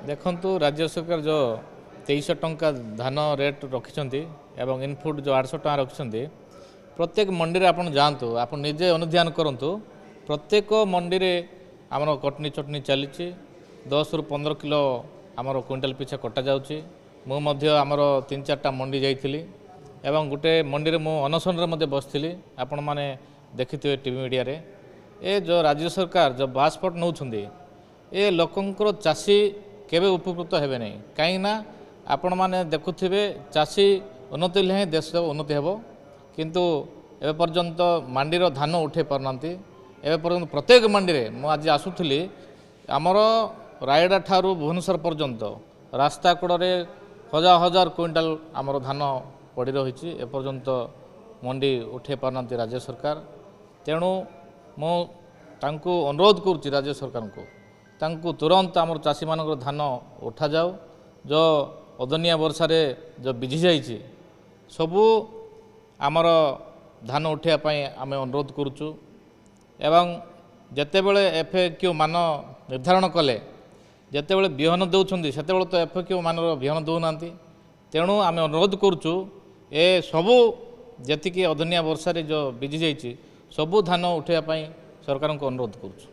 देखु राज्य सरकार जो 2300 टंका धान रेट रखिंट एवं इनपुट जो 800 टका रखिंट प्रत्येक मंडी आप जातु आप निजे अनुधान करूँ प्रत्येक मंडी आम कटनी चटनी चली 10 ରୁ 15 किलो आमर क्विंटाल पिछा कटा जाऊँगी मुझर 3-4टा मंडी जाइली एवं गोटे मंडी में अनशन बसती आपण मैंने देखिए टीवी मीडिया रे ए जो राज्य सरकार जो बास्पट नौ ए लोकंर चाषी केवे उपकृत हेबे नहीं कहीं आपण मैंने देखुवे चाषी उन्नति हेल्ले देश उन्नति हेब किंतु एवं पर्यंत मंडीर धान उठे पारना एवं पर्यंत प्रत्येक मंडी में मुझे आसुली आमर रायगड़ा ठारू भुवनेश्वर पर्यंत रास्ता कड़े हजार हजार क्विंटाल आमर धान पड़ी रही एपर्यंत मंडी उठे पारना राज्य सरकार तेणु मु अनुरोध करुच्ची राज्य सरकार को तुरंत आमर चाषी मान धान उठा जाओ जो अदनिया वर्षार जो विझी जाइए सबू आमर धान उठाई आम अनुरोध करुचु एवं जितेबले FAQ मान निर्धारण कले जितेबले बिहन दौरान से तो FAQ मान बिहन दौना तेणु आम अनुरोध करुचु ए सबू जी अदनिया वर्षार जो विझी जाइए सबू धान उठाई सरकार को अनुरोध करुचु।